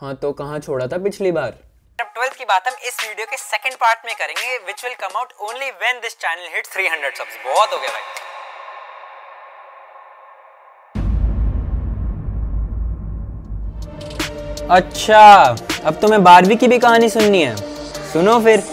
हाँ तो कहाँ छोड़ा था पिछली बार? अब 12th की बात हम इस वीडियो के सेकंड पार्ट में करेंगे, which will come out only when this channel hits 300 subs। बहुत हो गया भाई। अच्छा, अब तुम्हें 12वीं की भी कहानी सुननी है? सुनो फिर।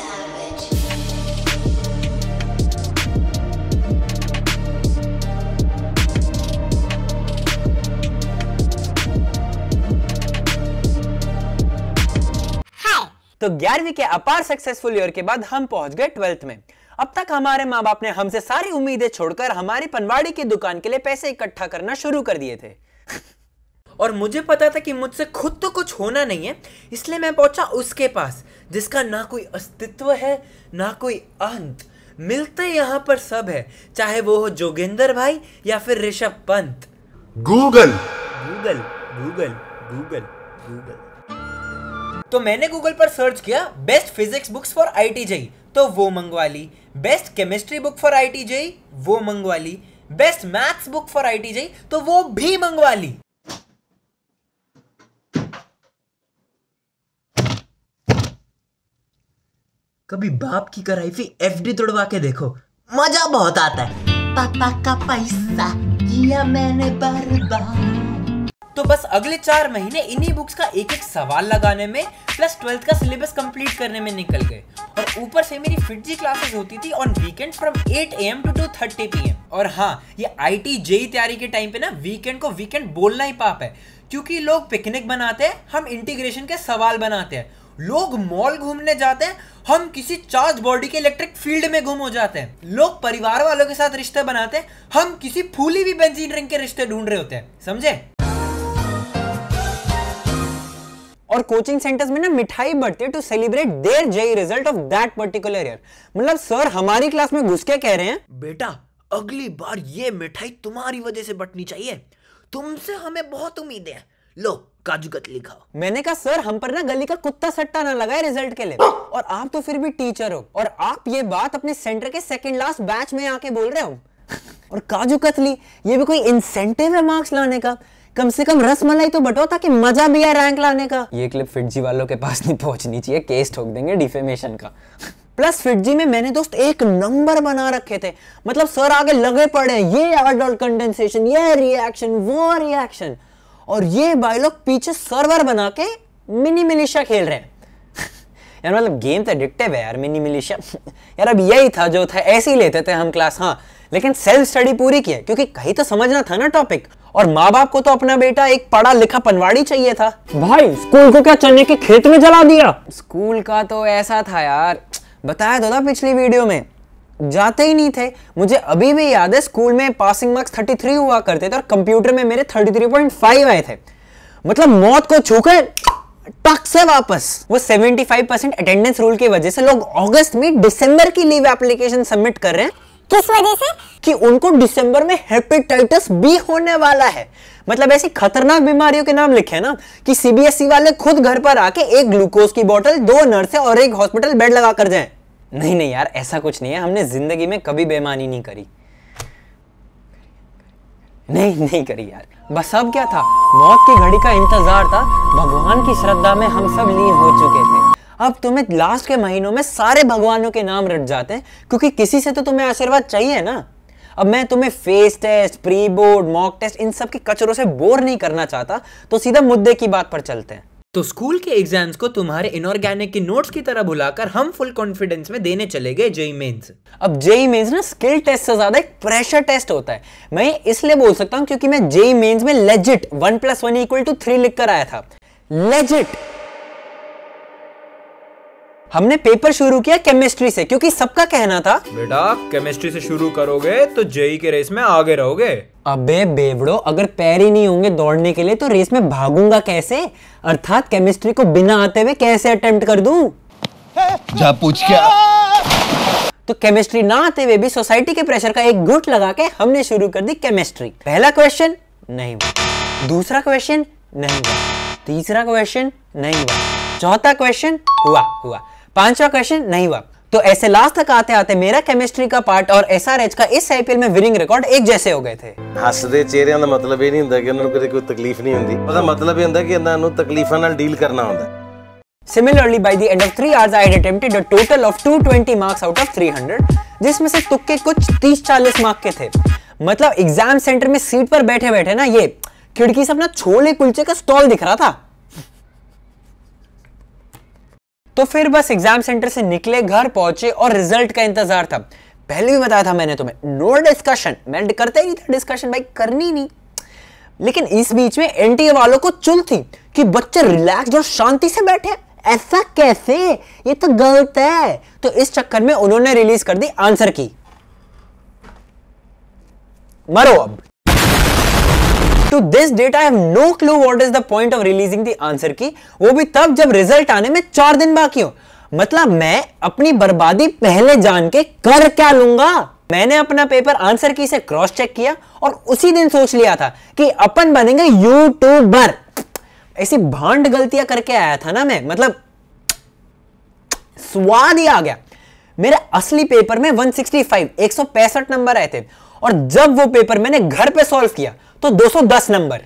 तो 11वीं के अपार सक्सेसफुल ईयर के बाद हम पहुंच गए 12th में। अब तक हमारे माँ बाप ने हमसे सारी उम्मीदें छोड़कर हमारी पनवाड़ी की दुकान के लिए पैसे इकट्ठा करना शुरू कर दिए थे। और मुझे पता था कि मुझसे खुद तो कुछ होना नहीं है, इसलिए मैं पहुंचा उसके पास जिसका ना कोई अस्तित्व है ना कोई अंत। मिलते यहाँ पर सब है, चाहे वो हो जोगिंदर भाई या फिर Rishabh Pant. Google Google Google Google Google. तो मैंने गूगल पर सर्च किया best physics books for IIT JEE, तो वो मंगवा ली। Best chemistry book for IIT JEE, वो मंगवा ली। Best maths book for IIT JEE, तो वो भी मंगवा ली। कभी बाप की कराई हुई एफडी तोड़वा के देखो, मजा बहुत आता है। पापा का पैसा किया मैंने बर्बाद। तो बस अगले 4 महीने इन्हीं बुक्स का एक एक सवाल लगाने में प्लस 12th का सिलेबस कंप्लीट करने में निकल गए। और ऊपर से मेरी फिटजी क्लासेस होती थी on weekend from 8 AM to 2:30 PM। और हाँ, ये आईटी जेई तैयारी के टाइम पे ना वीकेंड को वीकेंड बोलना ही पाप है, क्योंकि लोग पिकनिक बनाते हैं, हम इंटीग्रेशन के सवाल बनाते हैं। लोग मॉल घूमने जाते हैं, हम किसी चार्ज बॉडी के इलेक्ट्रिक फील्ड में गुम हो जाते हैं। लोग परिवार वालों के साथ रिश्ते बनाते हैं, हम किसी फूली हुई बेंजीन रिंग के रिश्ते ढूंढ रहे होते हैं। समझे? और कोचिंग सेंटर्स में ना मिठाई बढ़ती है to celebrate their JEE result of that particular year. मतलब सर हमारी क्लास में घुस के कह रहे हैं, बेटा अगली बार ये मिठाई तुम्हारी वजह से बंटनी चाहिए, तुमसे हमें बहुत उम्मीदें हैं, लो काजू कतली खाओ। मैंने कहा सर हम पर ना गली का कुत्ता सट्टा ना लगाए रिजल्ट के लिए, और आप तो फिर भी टीचर हो और आप ये बात अपने सेंटर के सेकंड लास्ट बैच में आके बोल रहे हो। और काजू कतली ये भी कोई इंसेंटिव है मार्क्स लाने का? कम से कम रसमलाई तो बटो ताकि मजा भी आए रैंक लाने का। ये क्लिप फिटजी वालों के पास नहीं पहुंचनी चाहिए, केस ठोक देंगे डिफेमेशन का। प्लस फिटजी में मैंने दोस्त एक नंबर बना रखे थे, मतलब सर आगे लगे पड़े, ये एडल्ट कंडेंसेशन, ये रिएक्शन, वो रिएक्शन, और ये भाई लोग पीछे सर्वर बना के मिनी मिलिशिया खेल रहे हैं। यार मतलब गेम तो एडिक्टिव है यार, मिनी मिलिशिया। यार अब यही था जो था, ऐसे ही लेते थे हम क्लास। हाँ लेकिन सेल्फ स्टडी पूरी की है, क्योंकि कहीं तो समझना था ना टॉपिक, और माँ बाप को तो अपना बेटा एक पढ़ा लिखा पनवाड़ी चाहिए था। भाई स्कूल को क्या चने के खेत में जला दिया? स्कूल का तो ऐसा था यार, बताया तो था पिछली वीडियो में, जाते ही नहीं थे। मुझे अभी भी याद है स्कूल में पासिंग मार्क्स 33 हुआ करते थे और कंप्यूटर में मेरे 33.5 आए थे। मतलब मौत को छूकर टक से वापस। वो 75% अटेंडेंस रूल की वजह से लोग अगस्त में दिसंबर की लीव एप्लीकेशन सबमिट कर रहे हैं। किस वजह से? कि उनको दिसंबर में हेपेटाइटिस बी होने वाला है। मतलब ऐसी खतरनाक बीमारियों के नाम लिखे ना कि सीबीएसई वाले खुद घर पर आके एक ग्लूकोज की बोतल, 2 नर्सें और एक हॉस्पिटल बेड लगा कर जाएं। नहीं नहीं यार ऐसा कुछ नहीं है, हमने जिंदगी में कभी बेईमानी नहीं करी। नहीं करी यार। बस अब क्या था, मौत की घड़ी का इंतजार था, भगवान की श्रद्धा में हम सब लीन हो चुके थे। अब तुम्हें लास्ट के महीनों में सारे भगवानों के नाम रट जाते हैं, क्योंकि किसी से तो तुम्हें आशीर्वाद चाहिए ना। अब मैं तुम्हें phase test, pre board, mock test, इन सब के कचरों से बोर नहीं करना चाहता, तो सीधा मुद्दे की बात पर चलते हैं। तो स्कूल के एग्जाम्स को तुम्हारे इनऑर्गेनिक की नोट्स की तरह भुलाकर हम फुल कॉन्फिडेंस में देने चले गए जेई मेंस। अब जेई मेंस ना स्किल टेस्ट से ज्यादा एक प्रेशर टेस्ट होता है। मैं इसलिए बोल सकता हूं क्योंकि मैं जेई मेंस में लेजिट 1 + 1 = 3 लिख कर आया था। लेजिट। हमने पेपर शुरू किया केमिस्ट्री से, क्योंकि सबका कहना था बेटा केमिस्ट्री से शुरू करोगे तो जेई के रेस में आगे रहोगे। अबे बेवड़ो, अगर पैर ही नहीं होंगे दौड़ने के लिए तो रेस में भागूंगा कैसे? अर्थात केमिस्ट्री को बिना आते हुए कैसे अटेम्प्ट कर दूं? जा पूछ क्या। तो केमिस्ट्री ना आते हुए भी सोसाइटी के प्रेशर का एक घुट लगा के हमने शुरू कर दी केमिस्ट्री। पहला क्वेश्चन नहीं हुआ, दूसरा क्वेश्चन नहीं हुआ, तीसरा क्वेश्चन नहीं हुआ, चौथा क्वेश्चन हुआ, 5वां क्वेश्चन नहीं हुआ। तो ऐसे लास्ट तक आते आते मेरा केमिस्ट्री का पार्ट और SRH का इस IPL में विनिंग रिकॉर्ड एक जैसे हो गए थे। ਹੱਸਦੇ ਚਿਹਰਿਆਂ ਦਾ ਮਤਲਬ ਇਹ ਨਹੀਂ ਹੁੰਦਾ ਕਿ ਉਹਨਾਂ ਨੂੰ ਕਦੇ ਕੋਈ ਤਕਲੀਫ ਨਹੀਂ ਹੁੰਦੀ, ਉਹਦਾ ਮਤਲਬ ਇਹ ਹੁੰਦਾ ਕਿ ਇਹਨਾਂ ਨੂੰ ਤਕਲੀਫਾਂ ਨਾਲ ਡੀਲ ਕਰਨਾ ਹੁੰਦਾ। Similarly, by the end of 3 hours, I had attempted a total of 220 marks out of 300, जिसमें से तुक्के कुछ 30-40 मार्क के थे। मतलब एग्जाम सेंटर में सीट पर बैठे बैठे ना ये खिड़की से अपना छोले कुलचे का स्टॉल दिख रहा था। तो फिर बस एग्जाम सेंटर से निकले, घर पहुंचे और रिजल्ट का इंतजार था। पहले भी बताया था मैंने तुम्हें, नो डिस्कशन। मैं करता ही नहीं था डिस्कशन, भाई करनी नहीं। लेकिन इस बीच में एनटीए वालों को चुल थी कि बच्चे रिलैक्स और शांति से बैठे, ऐसा कैसे, ये तो गलत है। तो इस चक्कर में उन्होंने रिलीज कर दी आंसर की। मरो अब। To this date I have no clue what is the point of releasing the answer key, वो भी तब जब रिजल्ट आने में 4 दिन बाकी हो। मतलब मैं अपनी बर्बादी पहले जान के कर क्या लूंगा। मैंने अपना पेपर आंसर की से क्रॉस चेक किया और उसी दिन सोच लिया था कि अपन बनेंगे यूट्यूबर। ऐसी भांड गलतियां करके आया था ना मैं, मतलब स्वाद ही आ गया। मेरे असली पेपर में 165 नंबर आए थे और जब वो पेपर मैंने घर पे सॉल्व किया तो 210 नंबर।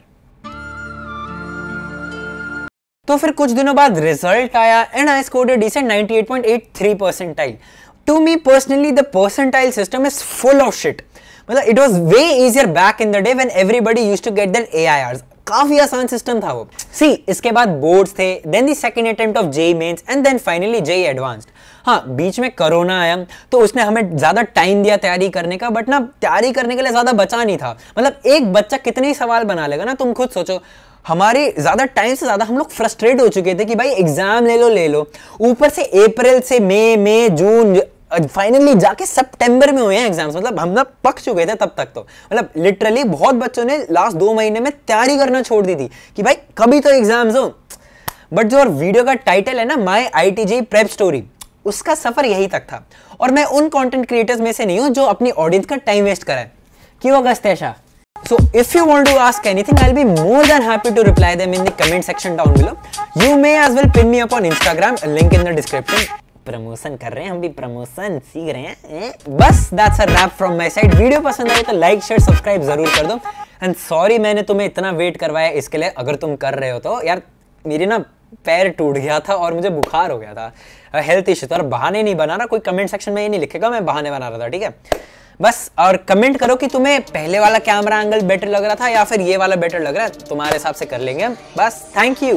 तो फिर कुछ दिनों बाद रिजल्ट आया and I scored a decent 98.83 percentile. To me personally the percentile system is full of shit. मतलब it was way easier back in the day when everybody used to get their AIRs। काफी आसान system था वो। सी इसके बाद boards थे, then the second attempt of JEE mains and then finally JEE advanced. हाँ, बीच में कोरोना आया तो उसने हमें ज्यादा टाइम दिया तैयारी करने का, बट ना तैयारी करने के लिए ज्यादा बचा नहीं था। मतलब एक बच्चा कितने ही सवाल बना लेगा ना, तुम खुद सोचो। हमारे ज्यादा टाइम से ज्यादा हम लोग फ्रस्ट्रेट हो चुके थे कि भाई एग्जाम ले लो। ऊपर से अप्रैल से मई जून, फाइनली जाके सितंबर में हुए हैं एग्जाम्स। मतलब हम ना पक चुके थे तब तक। तो मतलब लिटरली बहुत बच्चों ने लास्ट 2 महीने में तैयारी करना छोड़ दी थी कि भाई कभी तो एग्जाम्स हो। बट जो वीडियो का टाइटल है ना, माई IIT प्रेप स्टोरी, उसका सफर यही तक था। और मैं उन कंटेंट क्रिएटर्स में से नहीं हूं जो अपनी ऑडियंस का टाइम वेस्ट कराए। क्यों गस्तेशा? So if you want to ask anything, I'll be more than happy to reply them in the comment section down below. You may as well pin me up on Instagram, link in the description. Promotion कर रहे हैं हम भी, promotion सीख रहे हैं। बस that's a wrap from my side. Video पसंद आए तो लाइक शेयर सब्सक्राइब जरूर कर दो। एंड सॉरी मैंने तुम्हें इतना वेट करवाया इसके लिए। अगर तुम कर रहे हो तो यार, मेरी ना पैर टूट गया था और मुझे बुखार हो गया था, हेल्थ इश्यू था। और बहाने नहीं बना रहा, कोई कमेंट सेक्शन में ये नहीं लिखेगा मैं बहाने बना रहा था, ठीक है। बस और कमेंट करो कि तुम्हें पहले वाला कैमरा एंगल बेटर लग रहा था या फिर ये वाला बेटर लग रहा है, तुम्हारे हिसाब से कर लेंगे हम। बस थैंक यू।